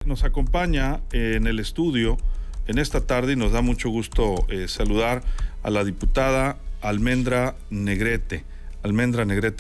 nos acompaña en el estudio en esta tarde y nos da mucho gusto saludar a la diputada Almendra Negrete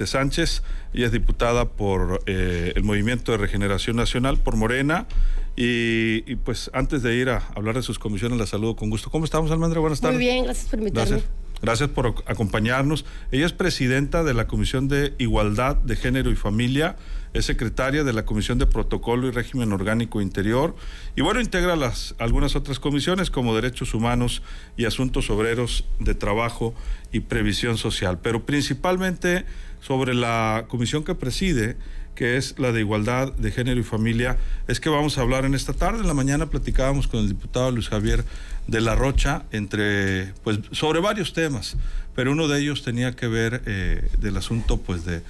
Sánchez. Ella es diputada por el Movimiento de Regeneración Nacional, por Morena. Y pues antes de ir a hablar de sus comisiones, la saludo con gusto. ¿Cómo estamos, Almendra? Buenas tardes. Muy bien, gracias por invitarme. Gracias por acompañarnos. Ella es presidenta de la Comisión de Igualdad de Género y Familia, es secretaria de la Comisión de Protocolo y Régimen Orgánico Interior, y bueno, integra algunas otras comisiones como Derechos Humanos y Asuntos Obreros, de Trabajo y Previsión Social, pero principalmente sobre la comisión que preside, que es la de Igualdad de Género y Familia, es que vamos a hablar en esta tarde. En la mañana platicábamos con el diputado Luis Javier de la Rocha sobre varios temas, pero uno de ellos tenía que ver del asunto pues de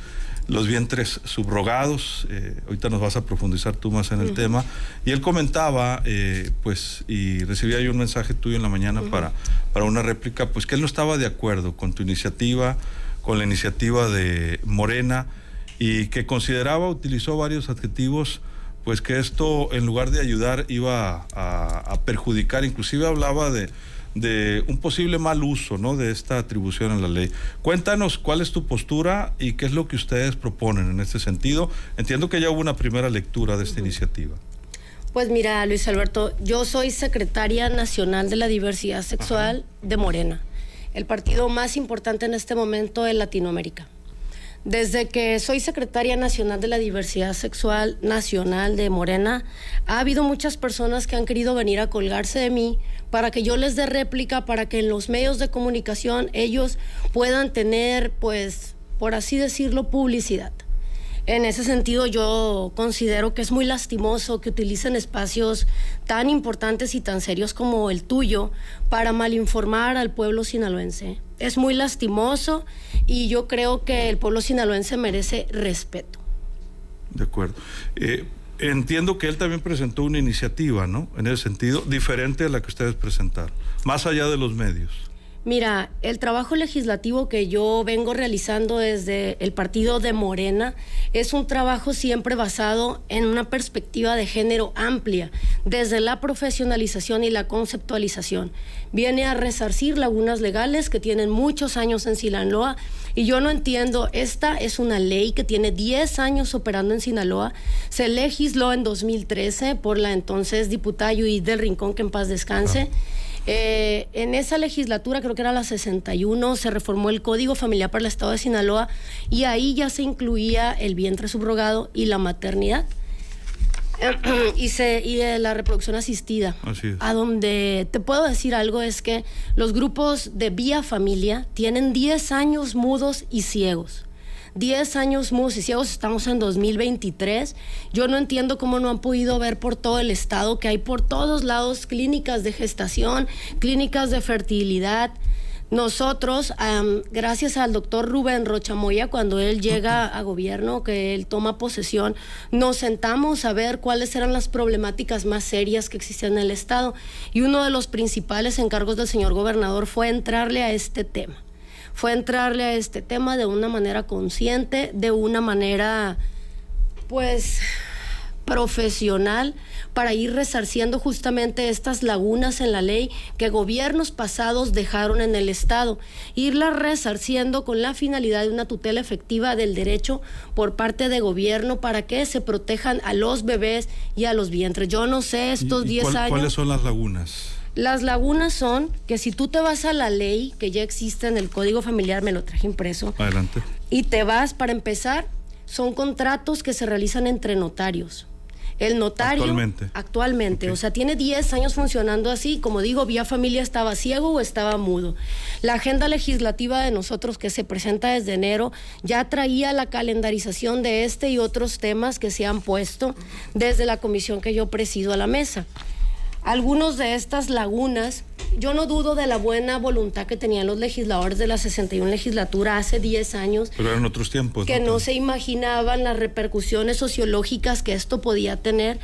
los vientres subrogados. Ahorita nos vas a profundizar tú más en el tema, y él comentaba y recibía yo un mensaje tuyo en la mañana para una réplica, pues que él no estaba de acuerdo con tu iniciativa, con la iniciativa de Morena, y que utilizó varios adjetivos, pues que esto en lugar de ayudar iba a perjudicar. Inclusive hablaba de un posible mal uso, ¿no?, de esta atribución en la ley. Cuéntanos cuál es tu postura y qué es lo que ustedes proponen en este sentido. Entiendo que ya hubo una primera lectura de esta iniciativa. Pues mira, Luis Alberto, yo soy secretaria nacional de la diversidad sexual de Morena, el partido más importante en este momento en Latinoamérica. Desde que soy secretaria nacional de la diversidad sexual nacional de Morena, ha habido muchas personas que han querido venir a colgarse de mí para que yo les dé réplica, para que en los medios de comunicación ellos puedan tener, pues, por así decirlo, publicidad. En ese sentido, yo considero que es muy lastimoso que utilicen espacios tan importantes y tan serios como el tuyo para malinformar al pueblo sinaloense. Es muy lastimoso y yo creo que el pueblo sinaloense merece respeto. De acuerdo. Entiendo que él también presentó una iniciativa, ¿no?, en ese sentido, diferente a la que ustedes presentaron, más allá de los medios. Mira, el trabajo legislativo que yo vengo realizando desde el partido de Morena es un trabajo siempre basado en una perspectiva de género amplia, desde la profesionalización y la conceptualización. Viene a resarcir lagunas legales que tienen muchos años en Sinaloa, y yo no entiendo, esta es una ley que tiene 10 años operando en Sinaloa, se legisló en 2013 por la entonces diputada Judith del Rincón, que en paz descanse. En esa legislatura, creo que era la 61, se reformó el Código Familiar para el Estado de Sinaloa, y ahí ya se incluía el vientre subrogado y la maternidad y la reproducción asistida. Así es. A donde te puedo decir algo es que los grupos de Vía Familia tienen 10 años mudos y ciegos. 10 años mudos y ciegos, estamos en 2023. Yo no entiendo cómo no han podido ver por todo el estado que hay por todos lados clínicas de gestación, clínicas de fertilidad. Nosotros, gracias al doctor Rubén Rocha Moya, cuando él llega a gobierno, que él toma posesión, nos sentamos a ver cuáles eran las problemáticas más serias que existían en el estado, y uno de los principales encargos del señor gobernador fue entrarle a este tema. De una manera consciente, de una manera, pues, profesional, para ir resarciendo justamente estas lagunas en la ley que gobiernos pasados dejaron en el estado, irlas resarciendo con la finalidad de una tutela efectiva del derecho por parte de gobierno para que se protejan a los bebés y a los vientres. Yo no sé, estos 10 años... ¿Cuáles son las lagunas? Las lagunas son que si tú te vas a la ley que ya existe en el Código Familiar, me lo traje impreso. Adelante. Y te vas, para empezar, son contratos que se realizan entre notarios. El notario... Actualmente. Okay. O sea, tiene 10 años funcionando así. Como digo, Vía Familia estaba ciego o estaba mudo. La agenda legislativa de nosotros, que se presenta desde enero, ya traía la calendarización de este y otros temas que se han puesto desde la comisión que yo presido a la mesa. Algunos de estas lagunas, yo no dudo de la buena voluntad que tenían los legisladores de la 61 legislatura hace 10 años. Pero eran otros tiempos. Que no se imaginaban las repercusiones sociológicas que esto podía tener,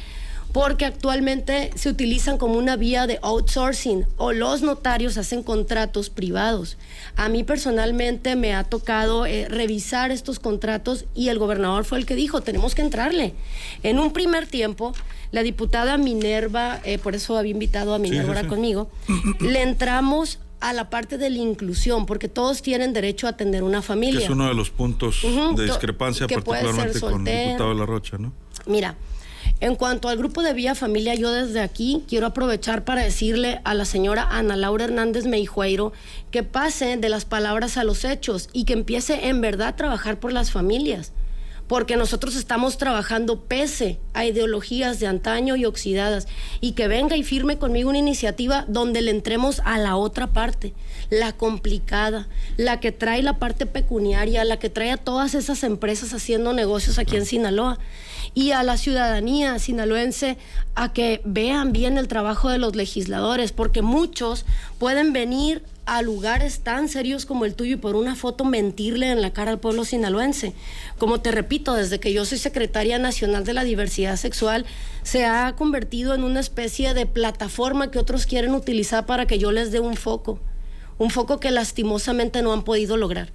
porque actualmente se utilizan como una vía de outsourcing o los notarios hacen contratos privados. A mí personalmente me ha tocado revisar estos contratos y el gobernador fue el que dijo, tenemos que entrarle. En un primer tiempo, la diputada Minerva, por eso había invitado a Minerva ahora conmigo, le entramos a la parte de la inclusión, porque todos tienen derecho a tener una familia. Que es uno de los puntos de discrepancia, particularmente con el diputado de La Rocha, ¿no? Mira, en cuanto al grupo de Vía Familia, yo desde aquí quiero aprovechar para decirle a la señora Ana Laura Hernández Meijueiro que pase de las palabras a los hechos y que empiece en verdad a trabajar por las familias. Porque nosotros estamos trabajando pese a ideologías de antaño y oxidadas, y que venga y firme conmigo una iniciativa donde le entremos a la otra parte, la complicada, la que trae la parte pecuniaria, la que trae a todas esas empresas haciendo negocios aquí en Sinaloa, y a la ciudadanía sinaloense a que vean bien el trabajo de los legisladores, porque muchos pueden venir a lugares tan serios como el tuyo y por una foto mentirle en la cara al pueblo sinaloense. Como te repito, desde que yo soy secretaria nacional de la diversidad sexual, se ha convertido en una especie de plataforma que otros quieren utilizar para que yo les dé un foco que lastimosamente no han podido lograr.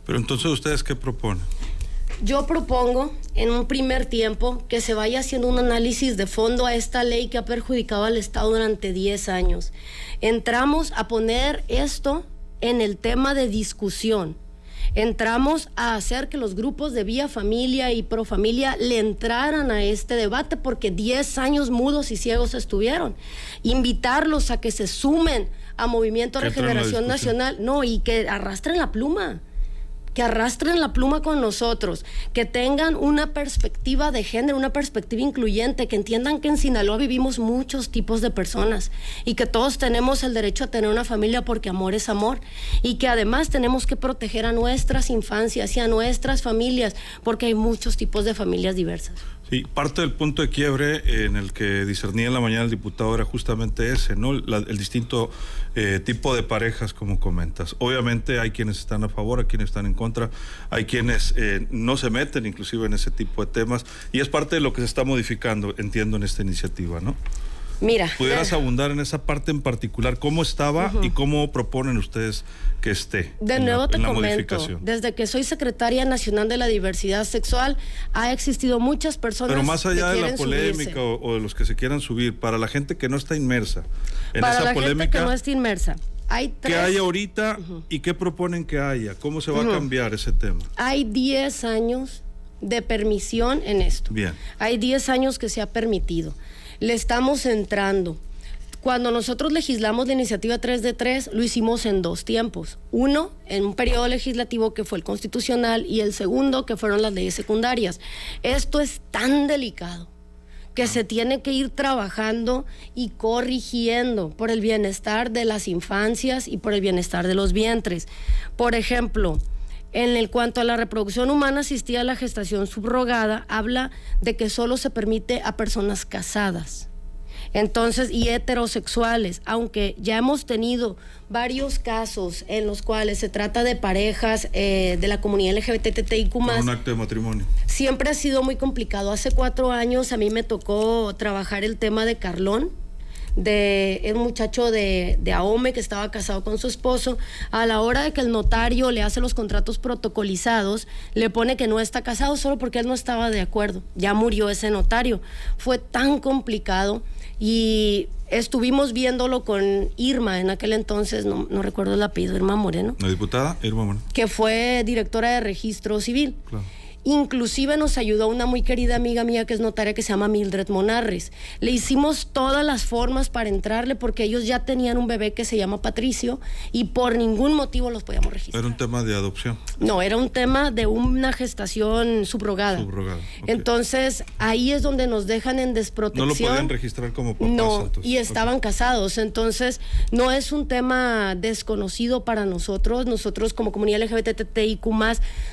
Pero entonces, ¿ustedes qué proponen? Yo propongo en un primer tiempo que se vaya haciendo un análisis de fondo a esta ley que ha perjudicado al Estado durante 10 años. Entramos a poner esto en el tema de discusión. Entramos a hacer que los grupos de Vía Familia y Pro Familia le entraran a este debate porque 10 años mudos y ciegos estuvieron. Invitarlos a que se sumen a Movimiento Regeneración Nacional, no, y que arrastren la pluma. Que arrastren la pluma con nosotros, que tengan una perspectiva de género, una perspectiva incluyente, que entiendan que en Sinaloa vivimos muchos tipos de personas y que todos tenemos el derecho a tener una familia porque amor es amor, y que además tenemos que proteger a nuestras infancias y a nuestras familias porque hay muchos tipos de familias diversas. Sí, parte del punto de quiebre en el que discernía en la mañana el diputado era justamente ese, ¿no? El distinto tipo de parejas, como comentas. Obviamente hay quienes están a favor, hay quienes están en contra, hay quienes no se meten inclusive en ese tipo de temas, y es parte de lo que se está modificando, entiendo, en esta iniciativa, ¿no? Mira, ¿pudieras abundar en esa parte en particular? ¿Cómo estaba y cómo proponen ustedes que esté de nuevo te comento, desde que soy secretaria nacional de la diversidad sexual, ha existido muchas personas. Pero más allá que de la polémica o de los que se quieran subir, para la gente que no está inmersa en para esa la polémica, gente que no está inmersa, hay tres. ¿Qué hay ahorita y qué proponen que haya? ¿Cómo se va a cambiar ese tema? Hay 10 años de permisión en esto. Bien. Hay 10 años que se ha permitido. Le estamos entrando. Cuando nosotros legislamos la iniciativa 3 de 3, lo hicimos en 2 tiempos. Uno, en un periodo legislativo que fue el constitucional, y el segundo, que fueron las leyes secundarias. Esto es tan delicado que se tiene que ir trabajando y corrigiendo por el bienestar de las infancias y por el bienestar de los vientres. Por ejemplo, en el cuanto a la reproducción humana asistida a la gestación subrogada, habla de que solo se permite a personas casadas. Entonces, y heterosexuales, aunque ya hemos tenido varios casos en los cuales se trata de parejas de la comunidad LGBTTIQ+. Un acto de matrimonio. Siempre ha sido muy complicado. Hace 4 años a mí me tocó trabajar el tema de Carlón, de un muchacho de Ahome que estaba casado con su esposo. A la hora de que el notario le hace los contratos protocolizados, le pone que no está casado solo porque él no estaba de acuerdo. Ya murió ese notario. Fue tan complicado y estuvimos viéndolo con Irma en aquel entonces, no recuerdo el apellido, Irma Moreno. La diputada Irma Moreno. Que fue directora de Registro Civil. Claro. Inclusive nos ayudó una muy querida amiga mía que es notaria que se llama Mildred Monarres. Le hicimos todas las formas para entrarle porque ellos ya tenían un bebé que se llama Patricio y por ningún motivo los podíamos registrar. ¿Era un tema de adopción? No, era un tema de una gestación subrogada. Subrogada. Okay. Entonces, ahí es donde nos dejan en desprotección. No lo podían registrar como papás. No, entonces. y estaban casados. Entonces, no es un tema desconocido para nosotros. Nosotros como comunidad LGBTTIQ+,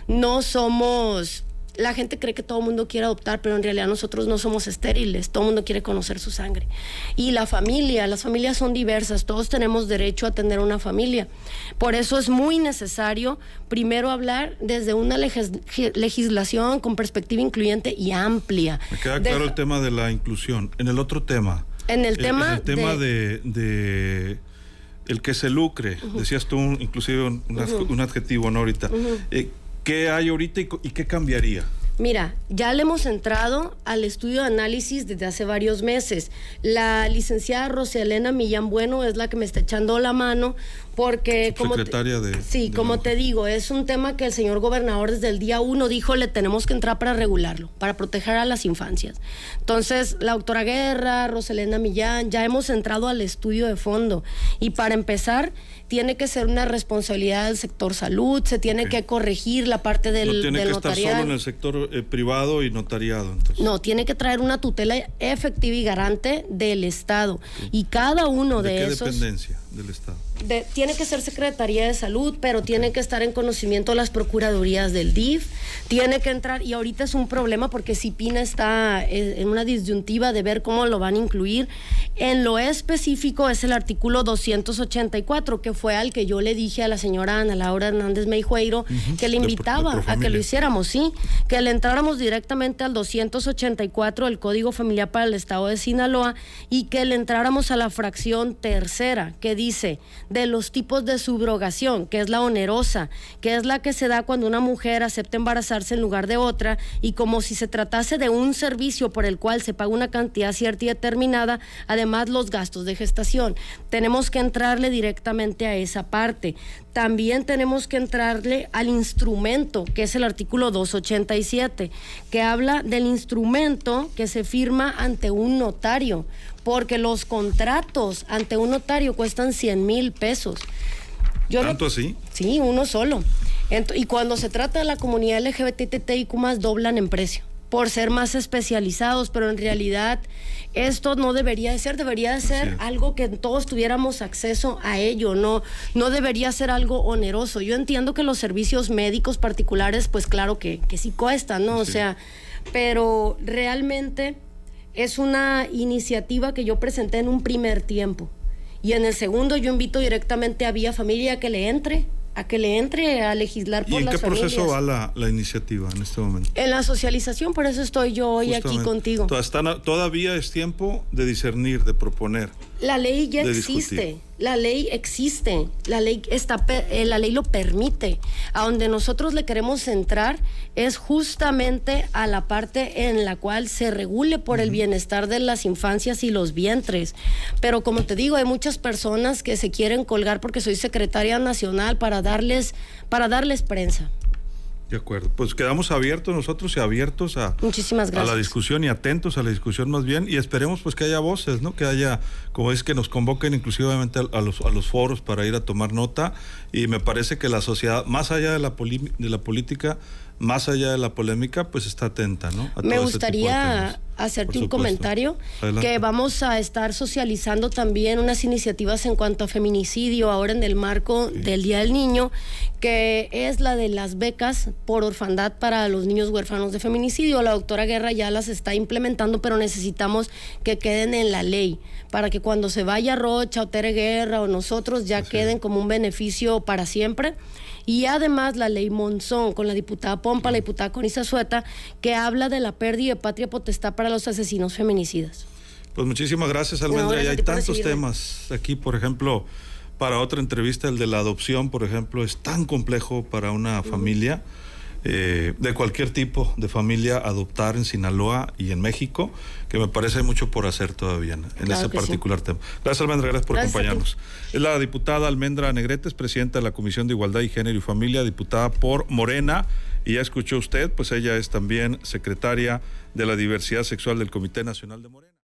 no somos La gente cree que todo el mundo quiere adoptar, pero en realidad nosotros no somos estériles, todo el mundo quiere conocer su sangre. Y las familias son diversas, todos tenemos derecho a tener una familia. Por eso es muy necesario primero hablar desde una legislación con perspectiva incluyente y amplia. Me queda claro el tema de la inclusión. En el otro tema, en el tema de el que se lucre, decías tú inclusive un adjetivo, ¿no? Ahorita. ¿Qué hay ahorita y qué cambiaría? Mira, ya le hemos entrado al estudio de análisis desde hace varios meses. La licenciada Rosalena Millán Bueno es la que me está echando la mano porque... como te digo, es un tema que el señor gobernador desde el día 1 dijo le tenemos que entrar para regularlo, para proteger a las infancias. Entonces, la doctora Guerra, Rosalena Millán, ya hemos entrado al estudio de fondo. Y para empezar, tiene que ser una responsabilidad del sector salud, se tiene que corregir la parte del notariado. No tiene que estar solo en el sector privado y notariado, entonces. No, tiene que traer una tutela efectiva y garante del Estado. Y cada uno de esos... ¿De qué dependencia del Estado? Tiene que ser Secretaría de Salud, pero tiene que estar en conocimiento de las procuradurías del DIF, tiene que entrar, y ahorita es un problema porque CIPINA está en una disyuntiva de ver cómo lo van a incluir. En lo específico es el artículo 284, que fue al que yo le dije a la señora Ana Laura Hernández Meijueiro que le invitaba a que lo hiciéramos, sí, que le entráramos directamente al 284 del Código Familiar para el Estado de Sinaloa y que le entráramos a la fracción tercera, que dice de los tipos de subrogación, que es la onerosa, que es la que se da cuando una mujer acepta embarazarse en lugar de otra y como si se tratase de un servicio por el cual se paga una cantidad cierta y determinada, además los gastos de gestación. Tenemos que entrarle directamente a esa parte. También tenemos que entrarle al instrumento, que es el artículo 287, que habla del instrumento que se firma ante un notario, porque los contratos ante un notario cuestan 100,000 pesos. ¿Tanto así? Sí, uno solo. Y cuando se trata de la comunidad LGBTIQ+, doblan en precio, por ser más especializados, pero en realidad esto no debería de ser algo que todos tuviéramos acceso a ello, no debería ser algo oneroso. Yo entiendo que los servicios médicos particulares, pues claro que sí cuestan, ¿no? Sí. O sea, pero realmente es una iniciativa que yo presenté en un primer tiempo. Y en el segundo yo invito directamente a Vía Familia a que le entre a legislar por las familias. ¿Y en qué proceso va la iniciativa en este momento? En la socialización, por eso estoy yo hoy aquí contigo. Todavía es tiempo de discernir, de proponer. La ley ya existe, la ley existe, la ley lo permite. A donde nosotros le queremos entrar es justamente a la parte en la cual se regule por el bienestar de las infancias y los vientres. Pero como te digo, hay muchas personas que se quieren colgar porque soy secretaria nacional para darles prensa. De acuerdo, pues quedamos abiertos nosotros y abiertos Muchísimas gracias. A la discusión y atentos a la discusión más bien, y esperemos pues que haya voces, ¿no? Que haya, como es, que nos convoquen inclusivamente a los foros para ir a tomar nota, y me parece que la sociedad, más allá de la política, más allá de la polémica, pues está atenta, ¿no? Me gustaría hacerte un comentario. Adelante. Que vamos a estar socializando también unas iniciativas en cuanto a feminicidio ahora en el marco del Día del Niño, que es la de las becas por orfandad para los niños huérfanos de feminicidio. La doctora Guerra ya las está implementando, pero necesitamos que queden en la ley para que cuando se vaya Rocha o Tere Guerra o nosotros ya queden como un beneficio para siempre. Y además la ley Monzón con la diputada Pompa, la diputada Conisa Sueta, que habla de la pérdida de patria potestad para los asesinos feminicidas. Pues muchísimas gracias, Almendra. Y hay tantos temas aquí, por ejemplo, para otra entrevista, el de la adopción, por ejemplo, es tan complejo para una familia, de cualquier tipo de familia, adoptar en Sinaloa y en México, que me parece mucho por hacer todavía en ese particular tema. Gracias, Almendra, gracias por acompañarnos. Es la diputada Almendra Negrete, presidenta de la Comisión de Igualdad y Género y Familia, diputada por Morena, y ya escuchó usted, pues ella es también secretaria de la Diversidad Sexual del Comité Nacional de Morena.